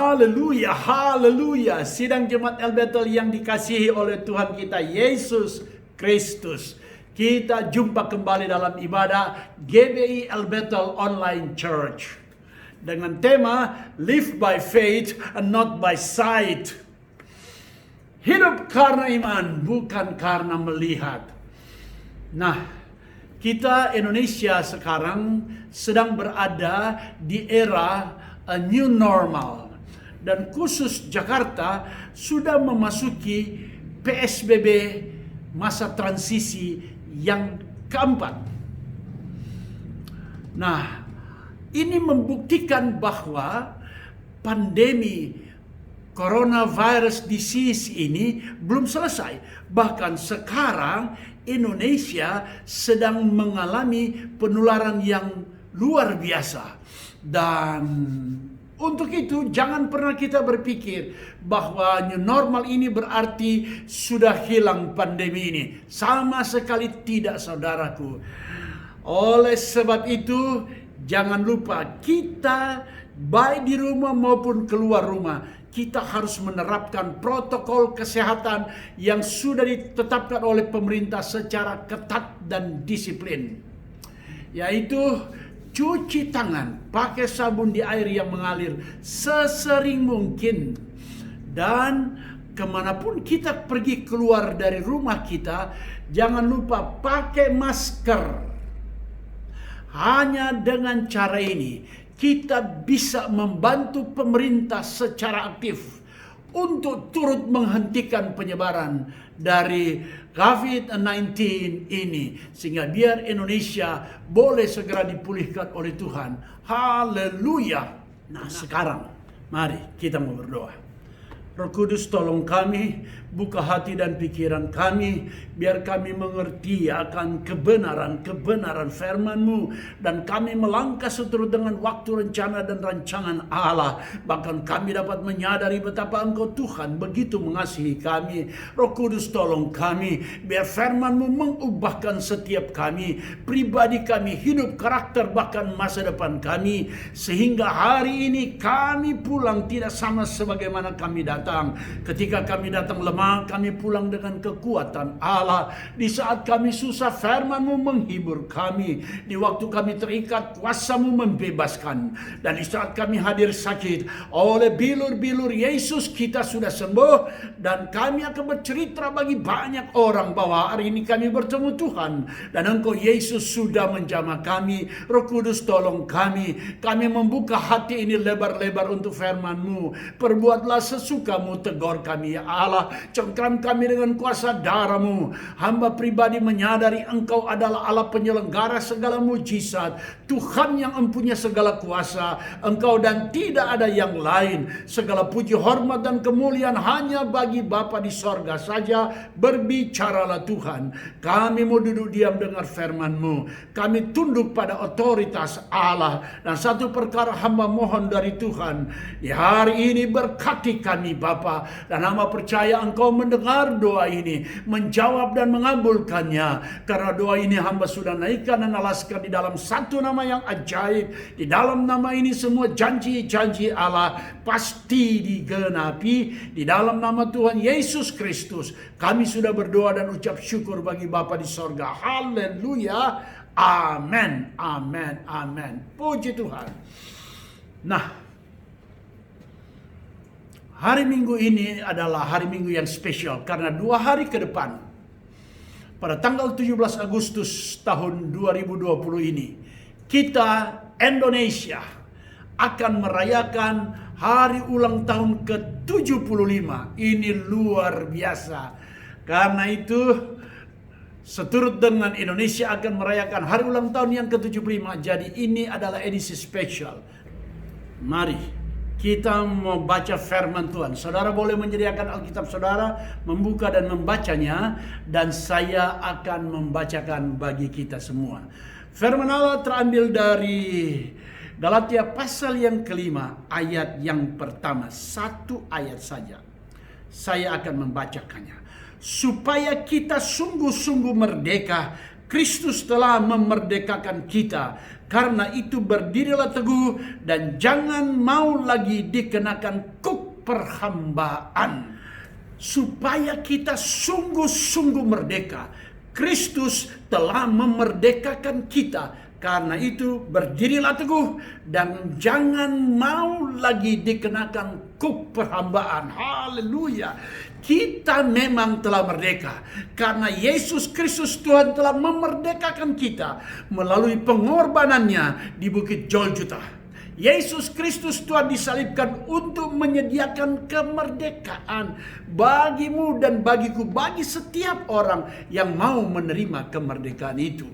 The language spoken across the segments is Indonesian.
Haleluya, haleluya. Sidang Jemaat El Bethel yang dikasihi oleh Tuhan kita Yesus Kristus. Kita jumpa kembali dalam ibadah GBI El Bethel Online Church. Dengan tema Live by Faith and Not by Sight. Hidup karena iman, bukan karena melihat. Nah, kita Indonesia sekarang sedang berada di era a new normal. Dan khusus Jakarta sudah memasuki PSBB masa transisi yang keempat. Nah, ini membuktikan bahwa pandemi coronavirus disease ini belum selesai. Bahkan sekarang Indonesia sedang mengalami penularan yang luar biasa. Dan untuk itu jangan pernah kita berpikir bahwa new normal ini berarti sudah hilang pandemi ini. Sama sekali tidak, saudaraku. Oleh sebab itu jangan lupa kita baik di rumah maupun keluar rumah, kita harus menerapkan protokol kesehatan yang sudah ditetapkan oleh pemerintah secara ketat dan disiplin. Yaitu cuci tangan, pakai sabun di air yang mengalir sesering mungkin. Dan kemanapun kita pergi keluar dari rumah kita, jangan lupa pakai masker. Hanya dengan cara ini, kita bisa membantu pemerintah secara aktif untuk turut menghentikan penyebaran dari COVID-19 ini. Sehingga biar Indonesia boleh segera dipulihkan oleh Tuhan. Haleluya. Nah, sekarang mari kita mau berdoa. Roh Kudus, tolong kami, buka hati dan pikiran kami, biar kami mengerti akan kebenaran firman-Mu, dan kami melangkah seturut dengan waktu, rencana, dan rancangan Allah. Bahkan kami dapat menyadari betapa Engkau Tuhan begitu mengasihi kami. Roh Kudus, tolong kami, biar firman-Mu mengubahkan setiap kami, pribadi kami, hidup, karakter, bahkan masa depan kami, sehingga hari ini kami pulang tidak sama sebagaimana kami datang. Ketika kami datang lemah, kami pulang dengan kekuatan Allah. Di saat kami susah, firman-Mu menghibur kami. Di waktu kami terikat, kuasa-Mu membebaskan. Dan di saat kami hadir sakit, oleh bilur-bilur Yesus kita sudah sembuh. Dan kami akan bercerita bagi banyak orang bahwa hari ini kami bertemu Tuhan. Dan Engkau Yesus sudah menjamah kami. Roh Kudus, tolong kami. Kami membuka hati ini lebar-lebar untuk firman-Mu. Perbuatlah sesuka tegur kami ya Allah, cengkram kami dengan kuasa darah-Mu. Hamba pribadi menyadari Engkau adalah Allah penyelenggara segala mujizat, Tuhan yang mempunyai segala kuasa, Engkau dan tidak ada yang lain. Segala puji, hormat, dan kemuliaan hanya bagi Bapa di sorga saja. Berbicaralah Tuhan, kami mau duduk diam dengar firman-Mu, kami tunduk pada otoritas Allah. Dan satu perkara hamba mohon dari Tuhan, di hari ini berkati kami Bapa, dan hamba percaya Engkau mendengar doa ini, menjawab dan mengabulkannya. Karena doa ini hamba sudah naikkan dan alaskan di dalam satu nama yang ajaib. Di dalam nama ini semua janji-janji Allah pasti digenapi. Di dalam nama Tuhan Yesus Kristus kami sudah berdoa dan ucap syukur bagi Bapa di sorga. Haleluya. Amin. Amin. Amin. Puji Tuhan. Nah, hari Minggu ini adalah hari Minggu yang spesial karena 2 hari ke depan, pada tanggal 17 Agustus tahun 2020 ini, kita Indonesia akan merayakan hari ulang tahun ke-75. Ini luar biasa. Karena itu, seturut dengan Indonesia akan merayakan hari ulang tahun yang ke-75, jadi ini adalah edisi spesial. Mari kita mau baca firman Tuhan. Saudara boleh menyediakan Alkitab saudara, membuka dan membacanya, dan saya akan membacakan bagi kita semua. Firman Allah terambil dari Galatia pasal yang kelima, ayat yang pertama. 1 ayat saja. Saya akan membacakannya. Supaya kita sungguh-sungguh merdeka Kristus telah memerdekakan kita. Karena itu berdirilah teguh dan jangan mau lagi dikenakan kuk perhambaan. Supaya kita sungguh-sungguh merdeka. Kristus telah memerdekakan kita. Karena itu berdirilah teguh dan jangan mau lagi dikenakan kuk perhambaan. Haleluya. Kita memang telah merdeka karena Yesus Kristus Tuhan telah memerdekakan kita melalui pengorbanannya di Bukit Golgota. Yesus Kristus Tuhan disalibkan untuk menyediakan kemerdekaan bagimu dan bagiku, bagi setiap orang yang mau menerima kemerdekaan itu.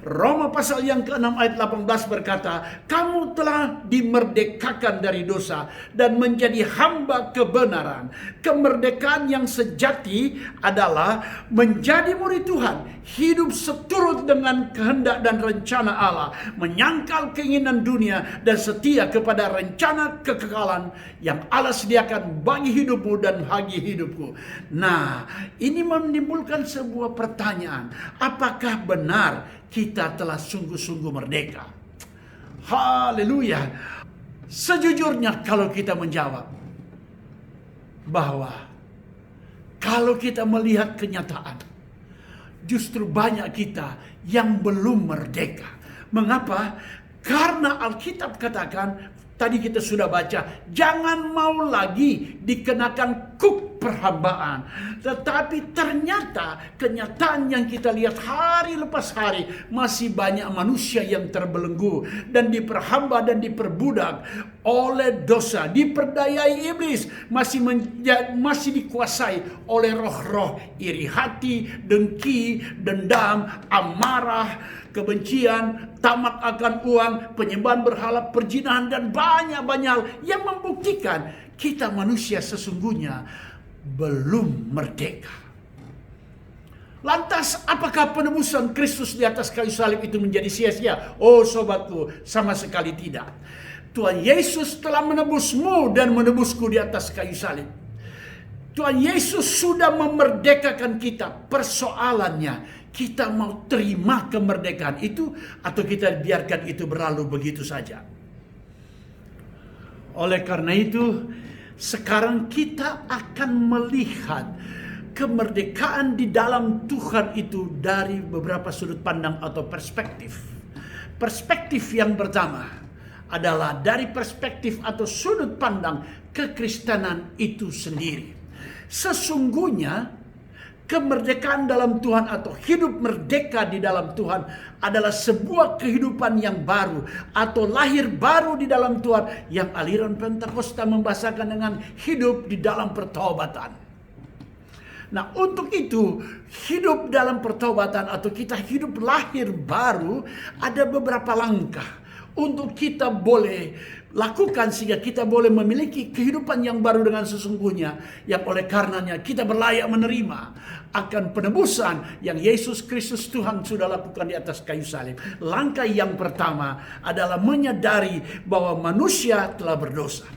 Roma pasal yang ke-6 ayat 18 berkata, kamu telah dimerdekakan dari dosa dan menjadi hamba kebenaran. Kemerdekaan yang sejati adalah menjadi murid Tuhan, hidup seturut dengan kehendak dan rencana Allah, menyangkal keinginan dunia dan setia kepada rencana kekekalan yang Allah sediakan bagi hidupmu dan bagi hidupku. Nah, ini menimbulkan sebuah pertanyaan. Apakah benar kita telah sungguh-sungguh merdeka? Haleluya. Sejujurnya kalau kita menjawab bahwa kalau kita melihat kenyataan, justru banyak kita yang belum merdeka. Mengapa? Karena Alkitab katakan, tadi kita sudah baca, jangan mau lagi dikenakan kuk perhambaan. Tetapi ternyata kenyataan yang kita lihat hari lepas hari, masih banyak manusia yang terbelenggu dan diperhamba dan diperbudak oleh dosa, diperdayai iblis, masih dikuasai oleh roh-roh iri hati, dengki, dendam, amarah, kebencian, tamak akan uang, penyembahan berhala, perzinahan, dan banyak-banyak yang membuktikan kita manusia sesungguhnya belum merdeka. Lantas apakah penebusan Kristus di atas kayu salib itu menjadi sia-sia? Oh sobatku, sama sekali tidak. Tuhan Yesus telah menebusmu dan menebusku di atas kayu salib. Tuhan Yesus sudah memerdekakan kita. Persoalannya, kita mau terima kemerdekaan itu atau kita biarkan itu berlalu begitu saja. Oleh karena itu, sekarang kita akan melihat kemerdekaan di dalam Tuhan itu dari beberapa sudut pandang atau perspektif. Perspektif yang pertama adalah dari perspektif atau sudut pandang kekristenan itu sendiri. Sesungguhnya kemerdekaan dalam Tuhan atau hidup merdeka di dalam Tuhan adalah sebuah kehidupan yang baru atau lahir baru di dalam Tuhan yang aliran Pentakosta membahasakan dengan hidup di dalam pertobatan. Nah, untuk itu hidup dalam pertobatan atau kita hidup lahir baru ada beberapa langkah untuk kita boleh lakukan sehingga kita boleh memiliki kehidupan yang baru dengan sesungguhnya, yang oleh karenanya kita berlayak menerima akan penebusan yang Yesus Kristus Tuhan sudah lakukan di atas kayu salib. Langkah yang pertama adalah menyadari bahwa manusia telah berdosa,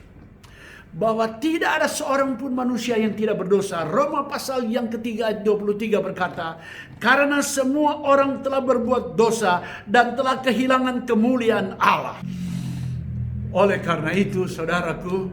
bahwa tidak ada seorang pun manusia yang tidak berdosa. Roma pasal yang ketiga ayat 23 berkata, karena semua orang telah berbuat dosa dan telah kehilangan kemuliaan Allah. Oleh karena itu, saudaraku,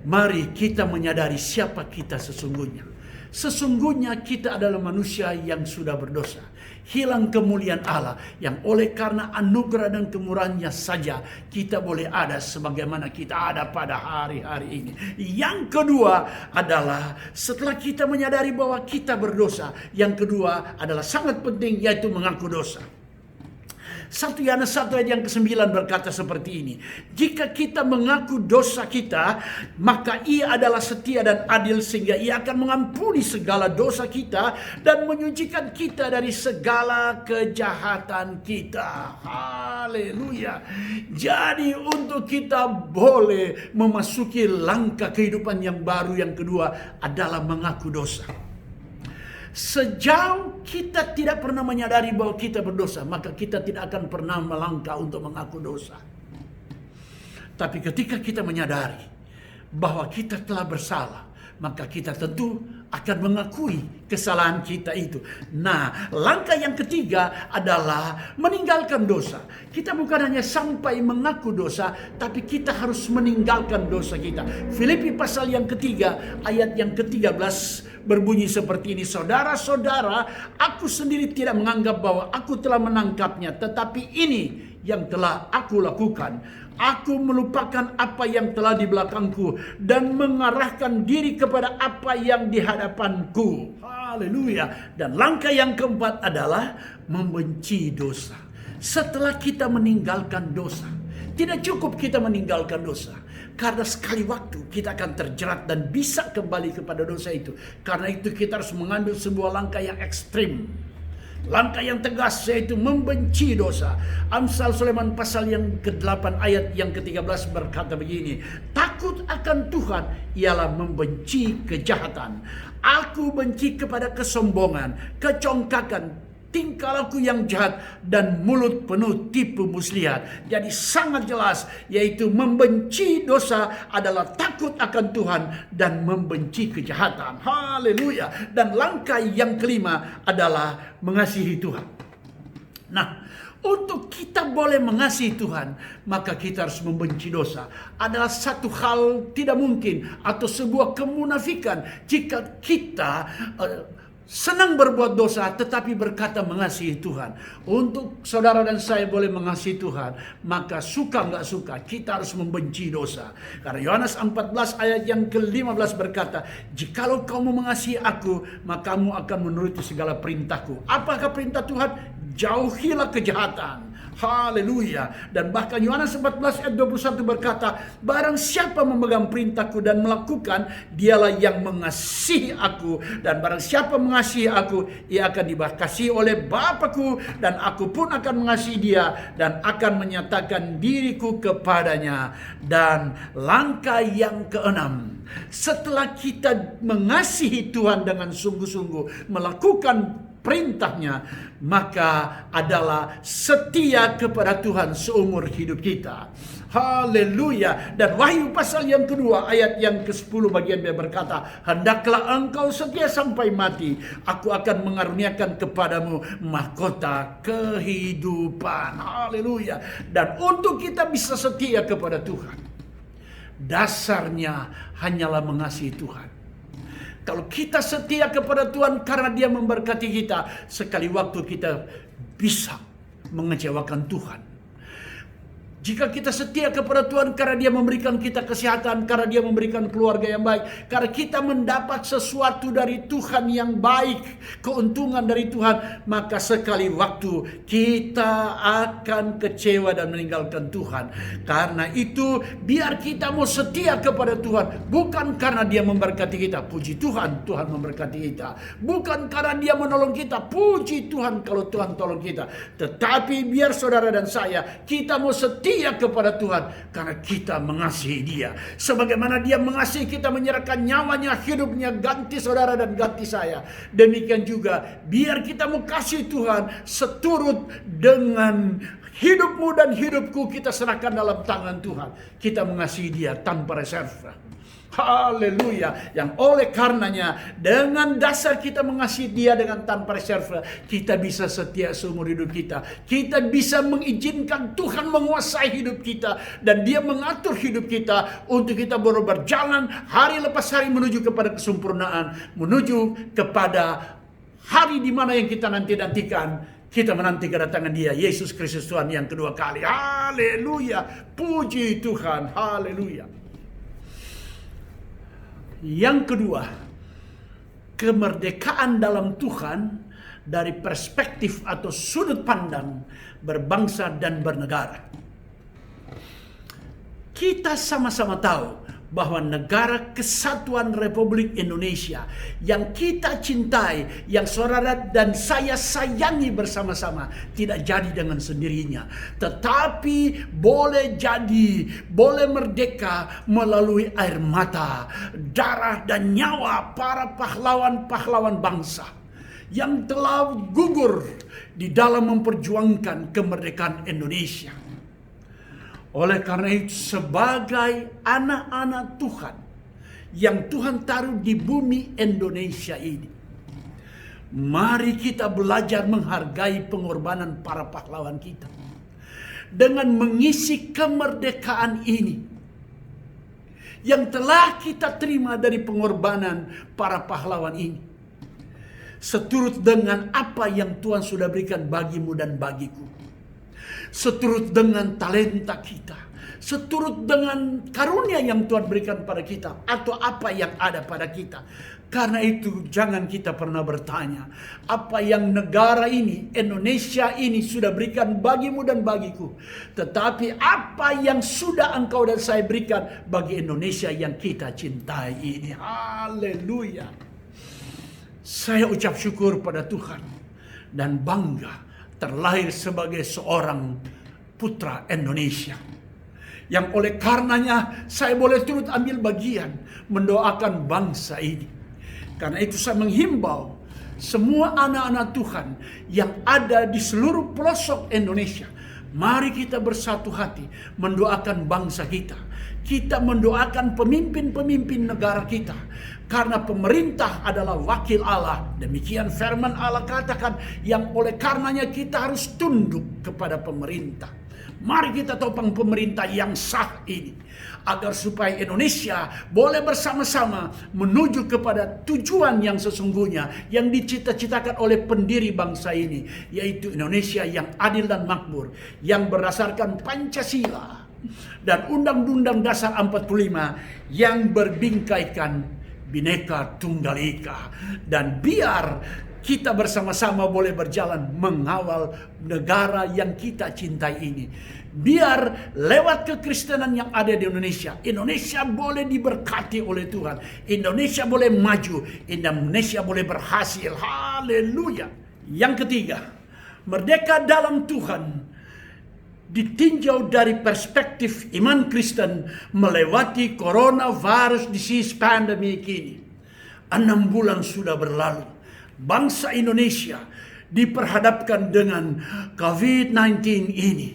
mari kita menyadari siapa kita sesungguhnya. Sesungguhnya kita adalah manusia yang sudah berdosa, hilang kemuliaan Allah, yang oleh karena anugerah dan kemurahannya saja kita boleh ada sebagaimana kita ada pada hari-hari ini. Yang kedua adalah setelah kita menyadari bahwa kita berdosa, yang kedua adalah sangat penting, yaitu mengaku dosa. 1 Yohanes 1 ayat yang ke-9 berkata seperti ini. Jika kita mengaku dosa kita, maka Ia adalah setia dan adil sehingga Ia akan mengampuni segala dosa kita dan menyucikan kita dari segala kejahatan kita. Haleluya. Jadi untuk kita boleh memasuki langkah kehidupan yang baru yang kedua adalah mengaku dosa. Sejauh kita tidak pernah menyadari bahwa kita berdosa, maka kita tidak akan pernah melangkah untuk mengaku dosa. Tapi ketika kita menyadari bahwa kita telah bersalah, maka kita tentu akan mengakui kesalahan kita itu. Nah, langkah yang ketiga adalah meninggalkan dosa. Kita bukan hanya sampai mengaku dosa, tapi kita harus meninggalkan dosa kita. Filipi pasal yang ketiga, ayat yang ke-13 berbunyi seperti ini. Saudara-saudara, aku sendiri tidak menganggap bahwa aku telah menangkapnya, tetapi ini yang telah aku lakukan. Aku melupakan apa yang telah di belakangku dan mengarahkan diri kepada apa yang di hadapanku. Haleluya. Dan langkah yang keempat adalah membenci dosa. Setelah kita meninggalkan dosa, tidak cukup kita meninggalkan dosa, karena sekali waktu kita akan terjerat dan bisa kembali kepada dosa itu. Karena itu kita harus mengambil sebuah langkah yang ekstrim, langkah yang tegas, yaitu membenci dosa. Amsal Sulaiman pasal yang ke-8 ayat yang ke-13 berkata begini, takut akan Tuhan ialah membenci kejahatan. Aku benci kepada kesombongan, kecongkakan, tingkah laku yang jahat, dan mulut penuh tipu muslihat. Jadi sangat jelas, yaitu membenci dosa adalah takut akan Tuhan dan membenci kejahatan. Haleluya. Dan langkah yang kelima adalah mengasihi Tuhan. Nah, untuk kita boleh mengasihi Tuhan, maka kita harus membenci dosa. Adalah satu hal tidak mungkin atau sebuah kemunafikan jika kita senang berbuat dosa tetapi berkata mengasihi Tuhan. Untuk saudara dan saya boleh mengasihi Tuhan, maka suka nggak suka kita harus membenci dosa. Karena Yohanes 14 ayat yang ke-15 berkata, jikalau kamu mengasihi aku, maka kamu akan menuruti segala perintahku. Apakah perintah Tuhan? Jauhilah kejahatan. Haleluya. Dan bahkan Yohanes 14 ayat 21 berkata, barang siapa memegang perintahku dan melakukan, dialah yang mengasihi aku. Dan barang siapa mengasihi aku, ia akan dikasihi oleh Bapa-Ku, dan aku pun akan mengasihi dia dan akan menyatakan diriku kepadanya. Dan langkah yang keenam, setelah kita mengasihi Tuhan dengan sungguh-sungguh, melakukan perintahnya, maka adalah setia kepada Tuhan seumur hidup kita. Haleluya. Dan Wahyu pasal yang kedua ayat yang ke-10 bagian B berkata, hendaklah engkau setia sampai mati, aku akan mengaruniakan kepadamu mahkota kehidupan. Haleluya. Dan untuk kita bisa setia kepada Tuhan, dasarnya hanyalah mengasihi Tuhan. Kalau kita setia kepada Tuhan karena Dia memberkati kita, sekali waktu kita bisa mengecewakan Tuhan. Jika kita setia kepada Tuhan karena Dia memberikan kita kesehatan, karena Dia memberikan keluarga yang baik, karena kita mendapat sesuatu dari Tuhan yang baik, keuntungan dari Tuhan, maka sekali waktu kita akan kecewa dan meninggalkan Tuhan. Karena itu biar kita mau setia kepada Tuhan, bukan karena Dia memberkati kita, puji Tuhan, Tuhan memberkati kita. Bukan karena Dia menolong kita, puji Tuhan kalau Tuhan tolong kita. Tetapi biar saudara dan saya, kita mau setia kepada Tuhan karena kita mengasihi Dia. Sebagaimana Dia mengasihi kita, menyerahkan nyawanya, hidupnya, ganti saudara dan ganti saya. Demikian juga biar kita mau kasih Tuhan seturut dengan hidupmu dan hidupku, kita serahkan dalam tangan Tuhan. Kita mengasihi Dia tanpa reserve. Haleluya. Yang oleh karenanya, dengan dasar kita mengasihi Dia dengan tanpa reserve, kita bisa setia seumur hidup kita. Kita bisa mengizinkan Tuhan menguasai hidup kita, dan Dia mengatur hidup kita untuk kita berjalan hari lepas hari menuju kepada kesempurnaan, menuju kepada hari di mana yang kita nantikan. Kita menanti kedatangan Dia, Yesus Kristus Tuhan yang kedua kali. Haleluya. Puji Tuhan. Haleluya. Yang kedua, kemerdekaan dalam Tuhan dari perspektif atau sudut pandang berbangsa dan bernegara. Kita sama-sama tahu bahwa negara kesatuan Republik Indonesia yang kita cintai, yang saudara dan saya sayangi bersama-sama, tidak jadi dengan sendirinya, tetapi boleh jadi, boleh merdeka melalui air mata, darah dan nyawa para pahlawan-pahlawan bangsa yang telah gugur di dalam memperjuangkan kemerdekaan Indonesia. Oleh karena itu, sebagai anak-anak Tuhan yang Tuhan taruh di bumi Indonesia ini. Mari kita belajar menghargai pengorbanan para pahlawan kita. Dengan mengisi kemerdekaan ini yang telah kita terima dari pengorbanan para pahlawan ini, seturut dengan apa yang Tuhan sudah berikan bagimu dan bagiku, seturut dengan talenta kita, seturut dengan karunia yang Tuhan berikan pada kita, atau apa yang ada pada kita. Karena itu jangan kita pernah bertanya, apa yang negara ini, Indonesia ini sudah berikan bagimu dan bagiku. Tetapi apa yang sudah engkau dan saya berikan bagi Indonesia yang kita cintai ini. Haleluya. Saya ucap syukur pada Tuhan dan bangga terlahir sebagai seorang putra Indonesia, yang oleh karenanya saya boleh turut ambil bagian mendoakan bangsa ini. Karena itu saya menghimbau semua anak-anak Tuhan yang ada di seluruh pelosok Indonesia, mari kita bersatu hati mendoakan bangsa kita. Kita mendoakan pemimpin-pemimpin negara kita. Karena pemerintah adalah wakil Allah. Demikian firman Allah katakan, yang oleh karenanya kita harus tunduk kepada pemerintah. Mari kita topang pemerintah yang sah ini, agar supaya Indonesia boleh bersama-sama menuju kepada tujuan yang sesungguhnya yang dicita-citakan oleh pendiri bangsa ini, yaitu Indonesia yang adil dan makmur, yang berdasarkan Pancasila dan Undang-Undang Dasar 45 yang berbingkaikan Bhinneka Tunggal Ika. Dan biar kita bersama-sama boleh berjalan mengawal negara yang kita cintai ini. Biar lewat kekristenan yang ada di Indonesia, Indonesia boleh diberkati oleh Tuhan. Indonesia boleh maju. Indonesia boleh berhasil. Haleluya. Yang ketiga, merdeka dalam Tuhan ditinjau dari perspektif iman Kristen melewati coronavirus disease pandemic ini. 6 bulan sudah berlalu. Bangsa Indonesia diperhadapkan dengan COVID-19 ini.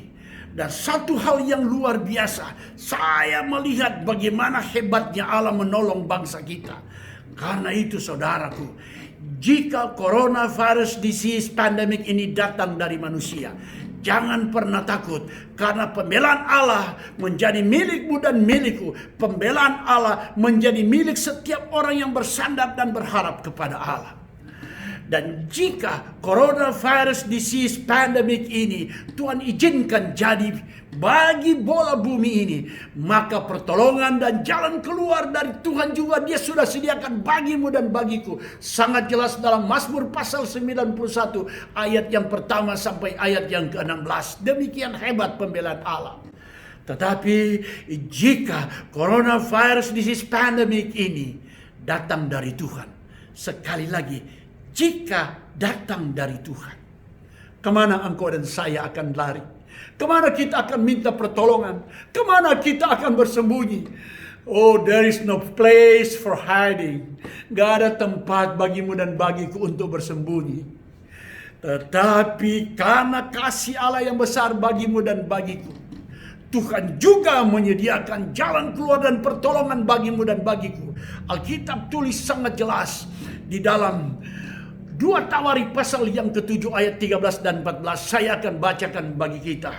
Dan satu hal yang luar biasa, saya melihat bagaimana hebatnya Allah menolong bangsa kita. Karena itu saudaraku, jika coronavirus disease pandemic ini datang dari manusia, jangan pernah takut, karena pembelaan Allah menjadi milikmu dan milikku. Pembelaan Allah menjadi milik setiap orang yang bersandar dan berharap kepada Allah. Dan jika coronavirus disease pandemic ini Tuhan izinkan jadi bagi bola bumi ini, maka pertolongan dan jalan keluar dari Tuhan juga Dia sudah sediakan bagimu dan bagiku. Sangat jelas dalam Mazmur pasal 91 ayat yang pertama sampai ayat yang ke-16. Demikian hebat pembelaan Allah. Tetapi jika coronavirus disease pandemic ini datang dari Tuhan, sekali lagi, jika datang dari Tuhan, kemana engkau dan saya akan lari? Kemana kita akan minta pertolongan? Kemana kita akan bersembunyi? Oh, there is no place for hiding. Gak ada tempat bagimu dan bagiku untuk bersembunyi. Tetapi karena kasih Allah yang besar bagimu dan bagiku, Tuhan juga menyediakan jalan keluar dan pertolongan bagimu dan bagiku. Alkitab tulis sangat jelas di dalam 2 Tawarik pasal yang ke-7 ayat 13 dan 14. Saya akan bacakan bagi kita.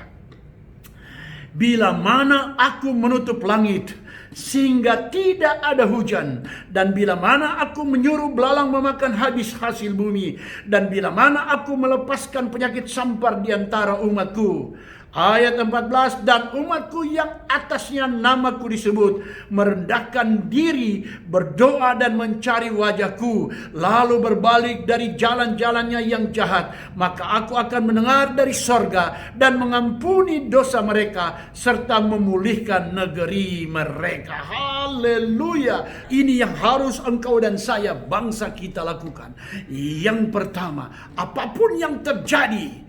Bila mana aku menutup langit sehingga tidak ada hujan, dan bila mana aku menyuruh belalang memakan habis hasil bumi, dan bila mana aku melepaskan penyakit sampar di antara umatku. Ayat 14, dan umatku yang atasnya namaku disebut merendahkan diri, berdoa dan mencari wajahku, lalu berbalik dari jalan-jalannya yang jahat, maka aku akan mendengar dari sorga dan mengampuni dosa mereka serta memulihkan negeri mereka. Haleluya. Ini yang harus engkau dan saya, bangsa kita, lakukan. Yang pertama, apapun yang terjadi,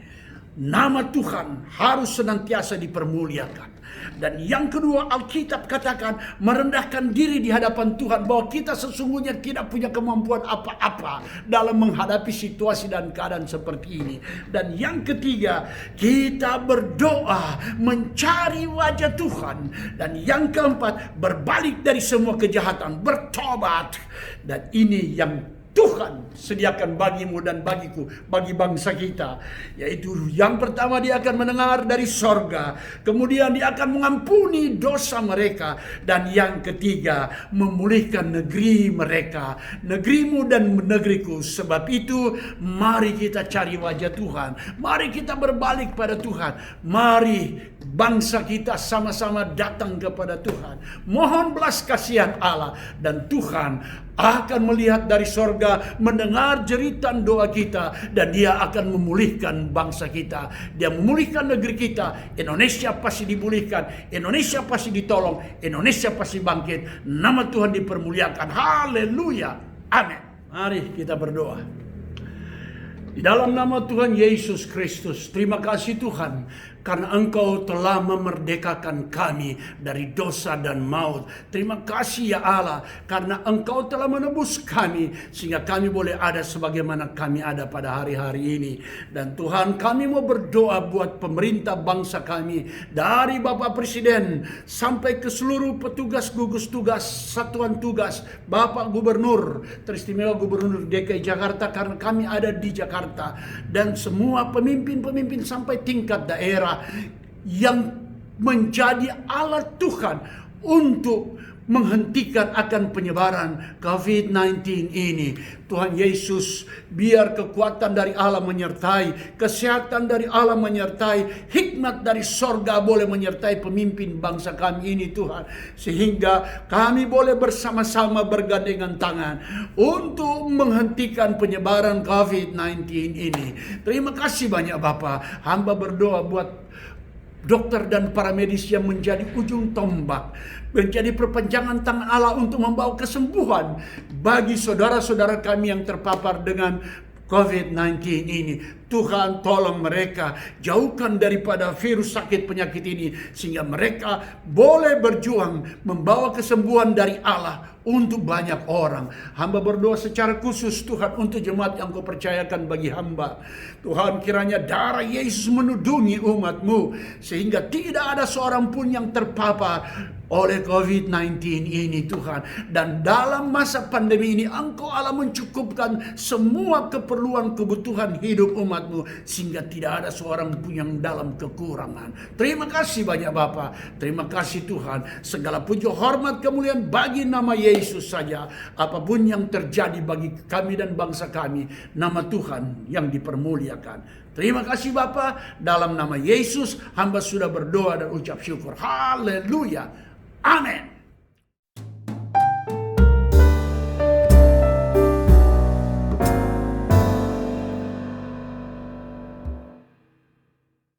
nama Tuhan harus senantiasa dipermuliakan. Dan yang kedua, Alkitab katakan merendahkan diri di hadapan Tuhan, bahwa kita sesungguhnya tidak punya kemampuan apa-apa dalam menghadapi situasi dan keadaan seperti ini. Dan yang ketiga, kita berdoa mencari wajah Tuhan. Dan yang keempat, berbalik dari semua kejahatan, bertobat. Dan ini yang Tuhan sediakan bagimu dan bagiku, bagi bangsa kita. Yaitu yang pertama, dia akan mendengar dari sorga. Kemudian dia akan mengampuni dosa mereka. Dan yang ketiga, memulihkan negeri mereka. Negerimu dan negeriku. Sebab itu, mari kita cari wajah Tuhan. Mari kita berbalik pada Tuhan. Mari bangsa kita sama-sama datang kepada Tuhan. Mohon belas kasihan Allah. Dan Tuhan akan melihat dari sorga, mendengar jeritan doa kita, dan dia akan memulihkan bangsa kita. Dia memulihkan negeri kita. Indonesia pasti dipulihkan, Indonesia pasti ditolong, Indonesia pasti bangkit. Nama Tuhan dipermuliakan. Haleluya, amin. Mari kita berdoa. Di dalam nama Tuhan Yesus Kristus, terima kasih Tuhan, karena Engkau telah memerdekakan kami dari dosa dan maut. Terima kasih ya Allah, karena Engkau telah menebus kami, sehingga kami boleh ada sebagaimana kami ada pada hari-hari ini. Dan Tuhan, kami mau berdoa buat pemerintah bangsa kami, dari Bapak Presiden sampai ke seluruh petugas gugus tugas, satuan tugas, Bapak Gubernur, teristimewa Gubernur DKI Jakarta, karena kami ada di Jakarta, dan semua pemimpin-pemimpin sampai tingkat daerah yang menjadi alat Tuhan untuk menghentikan akan penyebaran COVID-19 ini. Tuhan Yesus, biar kekuatan dari Allah menyertai, kesehatan dari Allah menyertai, hikmat dari sorga boleh menyertai pemimpin bangsa kami ini Tuhan. Sehingga kami boleh bersama-sama bergandengan tangan untuk menghentikan penyebaran COVID-19 ini. Terima kasih banyak Bapak. Hamba berdoa buat dokter dan para medis yang menjadi ujung tombak, menjadi perpanjangan tangan Allah untuk membawa kesembuhan bagi saudara-saudara kami yang terpapar dengan COVID-19 ini. Tuhan, tolong mereka, jauhkan daripada virus sakit penyakit ini, sehingga mereka boleh berjuang membawa kesembuhan dari Allah untuk banyak orang. Hamba berdoa secara khusus Tuhan untuk jemaat yang Kau percayakan bagi hamba. Tuhan, kiranya darah Yesus menudungi umat-Mu, sehingga tidak ada seorang pun yang terpapar oleh COVID-19 ini Tuhan. Dan dalam masa pandemi ini Engkau Allah mencukupkan semua keperluan kebutuhan hidup umat-Mu, sehingga tidak ada seorang pun yang dalam kekurangan. Terima kasih banyak Bapa. Terima kasih Tuhan. Segala puji hormat kemuliaan bagi nama Yesus saja. Apapun yang terjadi bagi kami dan bangsa kami, nama Tuhan yang dipermuliakan. Terima kasih Bapa. Dalam nama Yesus hamba sudah berdoa dan ucap syukur. Haleluya. Amin.